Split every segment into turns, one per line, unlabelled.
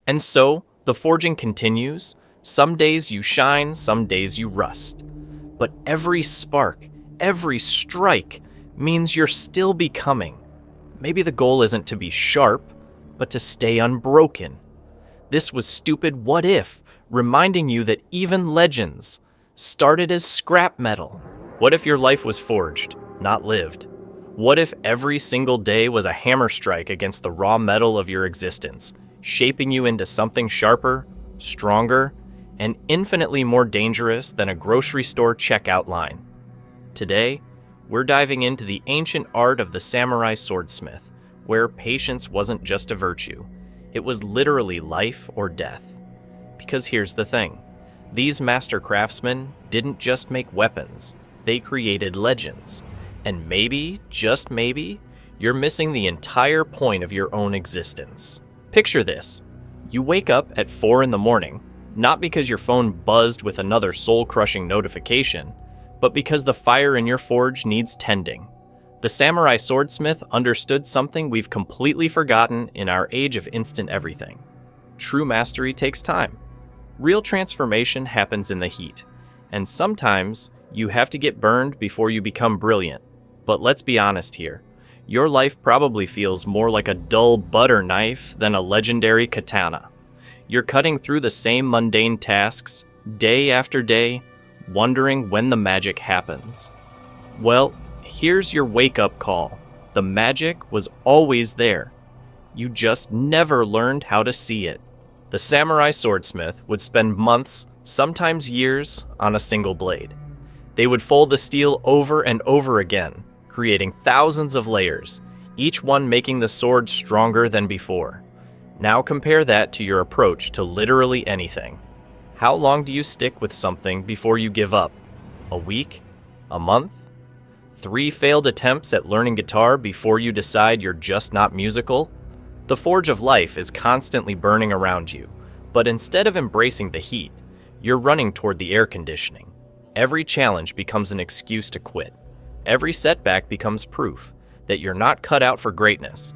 And so, the forging continues. Some days you shine, some days you rust. But every spark, every strike, means you're still becoming. Maybe the goal isn't to be sharp, but to stay unbroken. This was Stupid What If, reminding you that even legends started as scrap metal. What if your life was forged, not lived? What if every single day was a hammer strike against the raw metal of your existence, shaping you into something sharper, stronger, and infinitely more dangerous than a grocery store checkout line? Today, we're diving into the ancient art of the samurai swordsmith, where patience wasn't just a virtue. It was literally life or death. Because here's the thing. These master craftsmen didn't just make weapons. They created legends. And maybe, just maybe, you're missing the entire point of your own existence. Picture this. You wake up at 4 in the morning, not because your phone buzzed with another soul-crushing notification, but because the fire in your forge needs tending. The samurai swordsmith understood something we've completely forgotten in our age of instant everything. True mastery takes time. Real transformation happens in the heat, and sometimes you have to get burned before you become brilliant. But let's be honest here. Your life probably feels more like a dull butter knife than a legendary katana. You're cutting through the same mundane tasks, day after day, wondering when the magic happens. Well, here's your wake-up call. The magic was always there. You just never learned how to see it. The samurai swordsmith would spend months, sometimes years, on a single blade. They would fold the steel over and over again, creating thousands of layers, each one making the sword stronger than before. Now compare that to your approach to literally anything. How long do you stick with something before you give up? A week? A month? 3 failed attempts at learning guitar before you decide you're just not musical? The forge of life is constantly burning around you, but instead of embracing the heat, you're running toward the air conditioning. Every challenge becomes an excuse to quit. Every setback becomes proof that you're not cut out for greatness.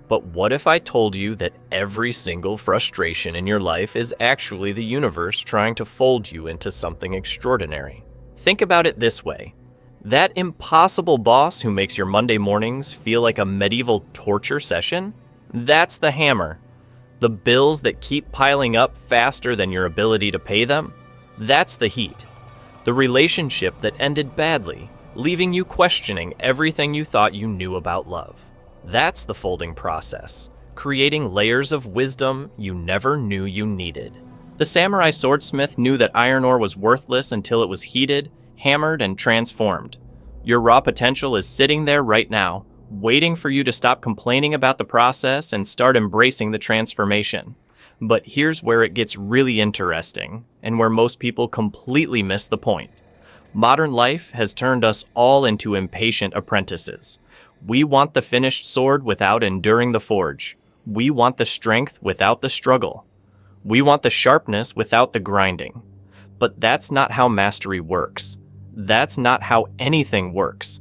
But what if I told you that every single frustration in your life is actually the universe trying to fold you into something extraordinary? Think about it this way. That impossible boss who makes your Monday mornings feel like a medieval torture session? That's the hammer. The bills that keep piling up faster than your ability to pay them? That's the heat. The relationship that ended badly, leaving you questioning everything you thought you knew about love. That's the folding process, creating layers of wisdom you never knew you needed. The samurai swordsmith knew that iron ore was worthless until it was heated, hammered, and transformed. Your raw potential is sitting there right now, waiting for you to stop complaining about the process and start embracing the transformation. But here's where it gets really interesting, and where most people completely miss the point. Modern life has turned us all into impatient apprentices. We want the finished sword without enduring the forge. We want the strength without the struggle. We want the sharpness without the grinding. But that's not how mastery works. That's not how anything works.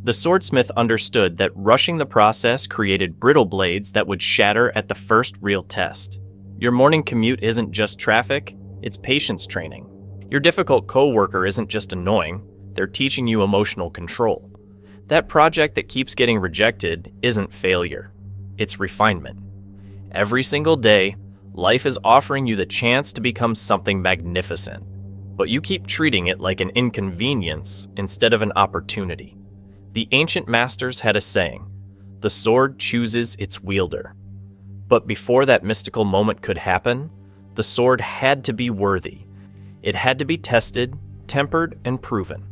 The swordsmith understood that rushing the process created brittle blades that would shatter at the first real test. Your morning commute isn't just traffic, it's patience training. Your difficult coworker isn't just annoying, they're teaching you emotional control. That project that keeps getting rejected isn't failure, it's refinement. Every single day, life is offering you the chance to become something magnificent, but you keep treating it like an inconvenience instead of an opportunity. The ancient masters had a saying, the sword chooses its wielder. But before that mystical moment could happen, the sword had to be worthy. It had to be tested, tempered, and proven.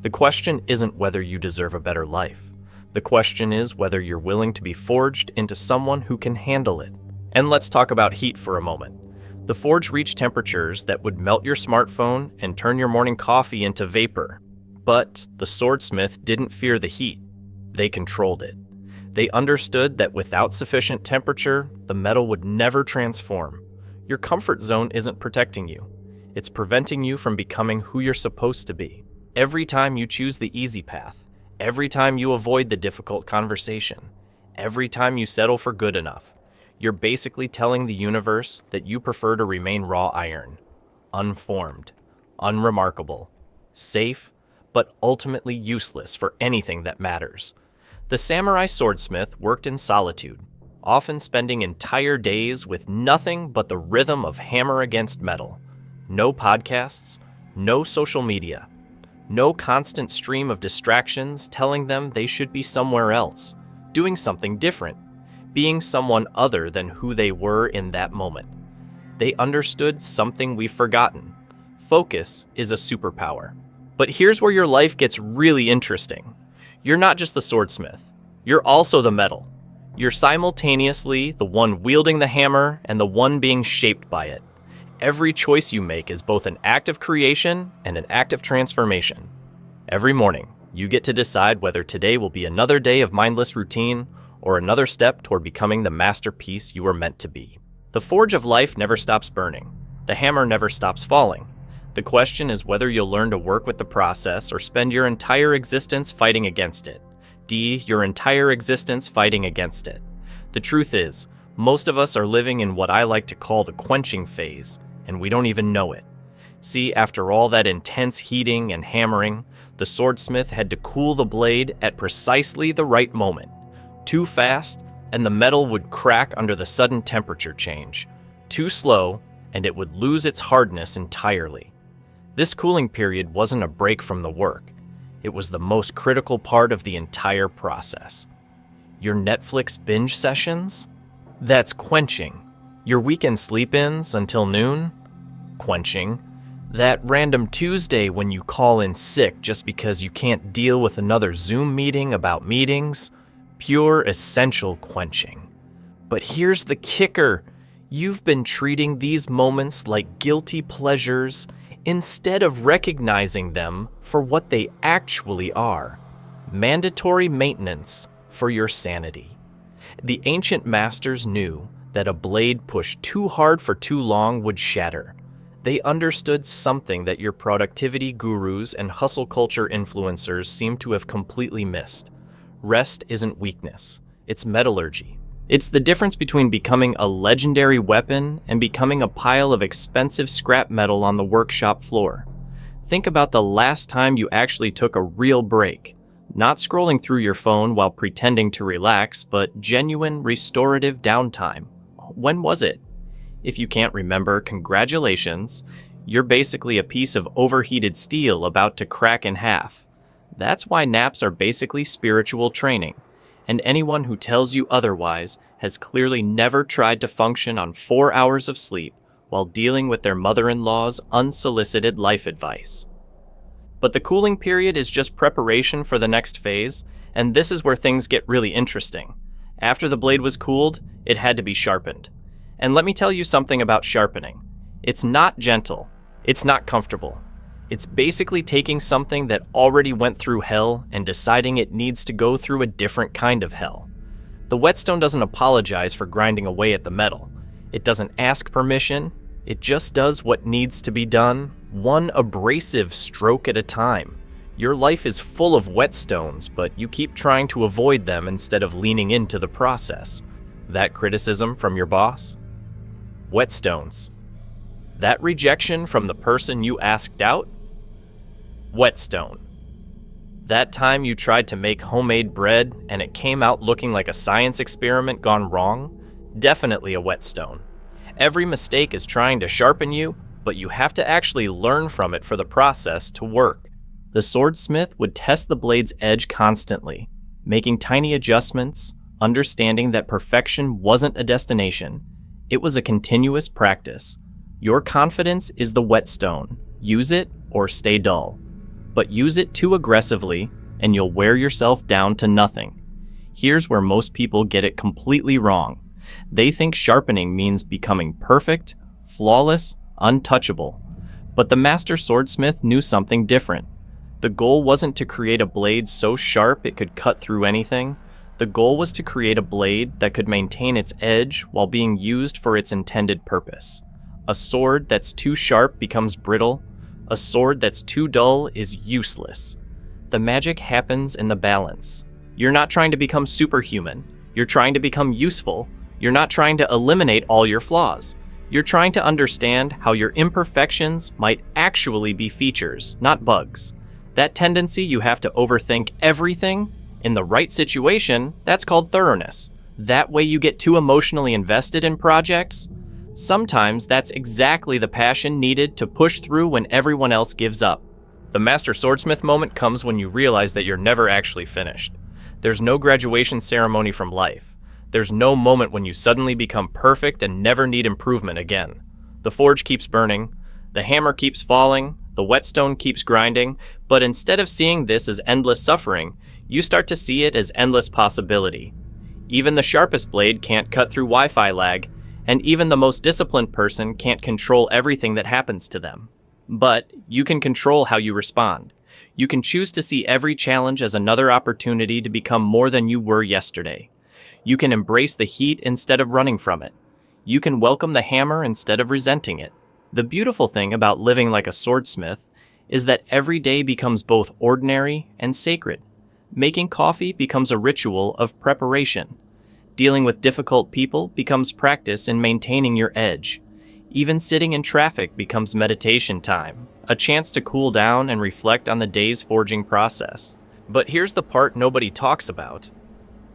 The question isn't whether you deserve a better life. The question is whether you're willing to be forged into someone who can handle it. And let's talk about heat for a moment. The forge reached temperatures that would melt your smartphone and turn your morning coffee into vapor. But the swordsmith didn't fear the heat. They controlled it. They understood that without sufficient temperature, the metal would never transform. Your comfort zone isn't protecting you. It's preventing you from becoming who you're supposed to be. Every time you choose the easy path, every time you avoid the difficult conversation, every time you settle for good enough, You're basically telling the universe that you prefer to remain raw iron, unformed, unremarkable, safe, but ultimately useless for anything that matters. The samurai swordsmith worked in solitude, often spending entire days with nothing but the rhythm of hammer against metal. No podcasts, no social media, no constant stream of distractions telling them they should be somewhere else, doing something different, being someone other than who they were in that moment. They understood something we've forgotten. Focus is a superpower. But here's where your life gets really interesting. You're not just the swordsmith. You're also the metal. You're simultaneously the one wielding the hammer and the one being shaped by it. Every choice you make is both an act of creation and an act of transformation. Every morning, you get to decide whether today will be another day of mindless routine or another step toward becoming the masterpiece you were meant to be. The forge of life never stops burning. The hammer never stops falling. The question is whether you'll learn to work with the process or spend your entire existence fighting against it. Your entire existence fighting against it. The truth is, most of us are living in what I like to call the quenching phase, and we don't even know it. See, after all that intense heating and hammering, the swordsmith had to cool the blade at precisely the right moment. Too fast, and the metal would crack under the sudden temperature change. Too slow, and it would lose its hardness entirely. This cooling period wasn't a break from the work. It was the most critical part of the entire process. Your Netflix binge sessions? That's quenching. Your weekend sleep-ins until noon? Quenching. That random Tuesday when you call in sick just because you can't deal with another Zoom meeting about meetings? Pure essential quenching. But here's the kicker. You've been treating these moments like guilty pleasures instead of recognizing them for what they actually are. Mandatory maintenance for your sanity. The ancient masters knew that a blade pushed too hard for too long would shatter. They understood something that your productivity gurus and hustle culture influencers seem to have completely missed. Rest isn't weakness, it's metallurgy. It's the difference between becoming a legendary weapon and becoming a pile of expensive scrap metal on the workshop floor. Think about the last time you actually took a real break. Not scrolling through your phone while pretending to relax, but genuine restorative downtime. When was it? If you can't remember, congratulations. You're basically a piece of overheated steel about to crack in half. That's why naps are basically spiritual training. And anyone who tells you otherwise has clearly never tried to function on 4 hours of sleep while dealing with their mother-in-law's unsolicited life advice. But the cooling period is just preparation for the next phase, and this is where things get really interesting. After the blade was cooled, it had to be sharpened. And let me tell you something about sharpening. It's not gentle. It's not comfortable. It's basically taking something that already went through hell and deciding it needs to go through a different kind of hell. The whetstone doesn't apologize for grinding away at the metal. It doesn't ask permission. It just does what needs to be done, one abrasive stroke at a time. Your life is full of whetstones, but you keep trying to avoid them instead of leaning into the process. That criticism from your boss? Whetstones. That rejection from the person you asked out? Whetstone. That time you tried to make homemade bread and it came out looking like a science experiment gone wrong? Definitely a whetstone. Every mistake is trying to sharpen you, but you have to actually learn from it for the process to work. The swordsmith would test the blade's edge constantly, making tiny adjustments, understanding that perfection wasn't a destination. It was a continuous practice. Your confidence is the whetstone. Use it or stay dull. But use it too aggressively, and you'll wear yourself down to nothing. Here's where most people get it completely wrong. They think sharpening means becoming perfect, flawless, untouchable. But the master swordsmith knew something different. The goal wasn't to create a blade so sharp it could cut through anything. The goal was to create a blade that could maintain its edge while being used for its intended purpose. A sword that's too sharp becomes brittle. A sword that's too dull is useless. The magic happens in the balance. You're not trying to become superhuman. You're trying to become useful, You're not trying to eliminate all your flaws. You're trying to understand how your imperfections might actually be features, not bugs. That tendency you have to overthink everything, in the right situation, that's called thoroughness. That way you get too emotionally invested in projects. Sometimes that's exactly the passion needed to push through when everyone else gives up. The Master Swordsmith moment comes when you realize that you're never actually finished. There's no graduation ceremony from life. There's no moment when you suddenly become perfect and never need improvement again. The forge keeps burning, the hammer keeps falling, the whetstone keeps grinding, but instead of seeing this as endless suffering, you start to see it as endless possibility. Even the sharpest blade can't cut through Wi-Fi lag, and even the most disciplined person can't control everything that happens to them. But you can control how you respond. You can choose to see every challenge as another opportunity to become more than you were yesterday. You can embrace the heat instead of running from it. You can welcome the hammer instead of resenting it. The beautiful thing about living like a swordsmith is that every day becomes both ordinary and sacred. Making coffee becomes a ritual of preparation. Dealing with difficult people becomes practice in maintaining your edge. Even sitting in traffic becomes meditation time, a chance to cool down and reflect on the day's forging process. But here's the part nobody talks about.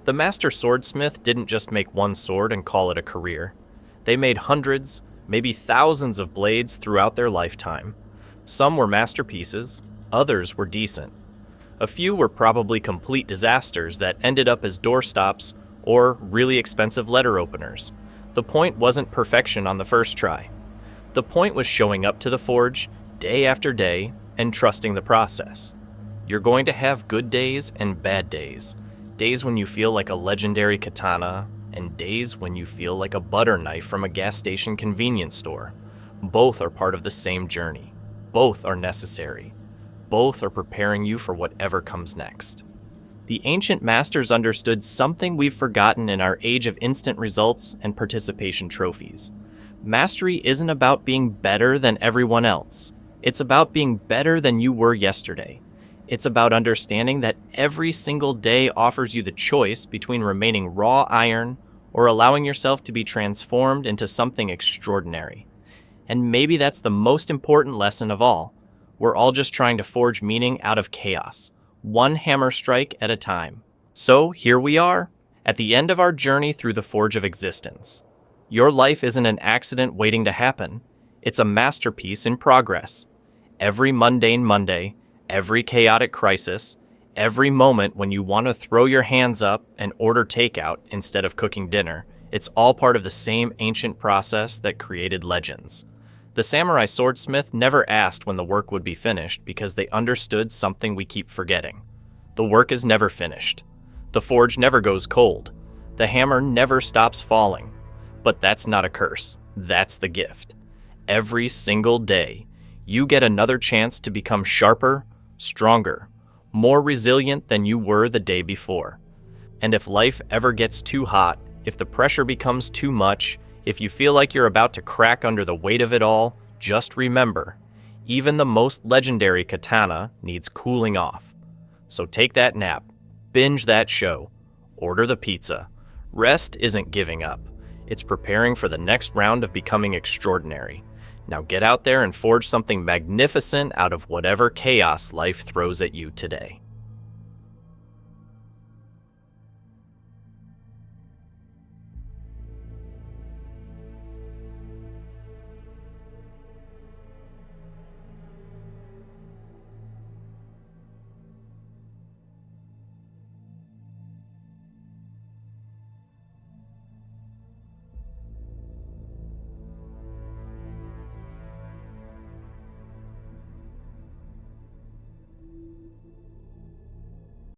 The Master Swordsmith didn't just make one sword and call it a career. They made hundreds, maybe thousands of blades throughout their lifetime. Some were masterpieces, others were decent. A few were probably complete disasters that ended up as doorstops or really expensive letter openers. The point wasn't perfection on the first try. The point was showing up to the forge day after day and trusting the process. You're going to have good days and bad days. Days when you feel like a legendary katana, and days when you feel like a butter knife from a gas station convenience store. Both are part of the same journey. Both are necessary. Both are preparing you for whatever comes next. The ancient masters understood something we've forgotten in our age of instant results and participation trophies. Mastery isn't about being better than everyone else. It's about being better than you were yesterday. It's about understanding that every single day offers you the choice between remaining raw iron or allowing yourself to be transformed into something extraordinary. And maybe that's the most important lesson of all. We're all just trying to forge meaning out of chaos, one hammer strike at a time. So here we are, at the end of our journey through the forge of existence. Your life isn't an accident waiting to happen. It's a masterpiece in progress. Every mundane Monday, every chaotic crisis, every moment when you want to throw your hands up and order takeout instead of cooking dinner, it's all part of the same ancient process that created legends. The samurai swordsmith never asked when the work would be finished because they understood something we keep forgetting. The work is never finished. The forge never goes cold. The hammer never stops falling. But that's not a curse. That's the gift. Every single day, you get another chance to become sharper, stronger, more resilient than you were the day before. And if life ever gets too hot, if the pressure becomes too much, if you feel like you're about to crack under the weight of it all, just remember, even the most legendary katana needs cooling off. So take that nap, binge that show, order the pizza. Rest isn't giving up. It's preparing for the next round of becoming extraordinary. Now get out there and forge something magnificent out of whatever chaos life throws at you today.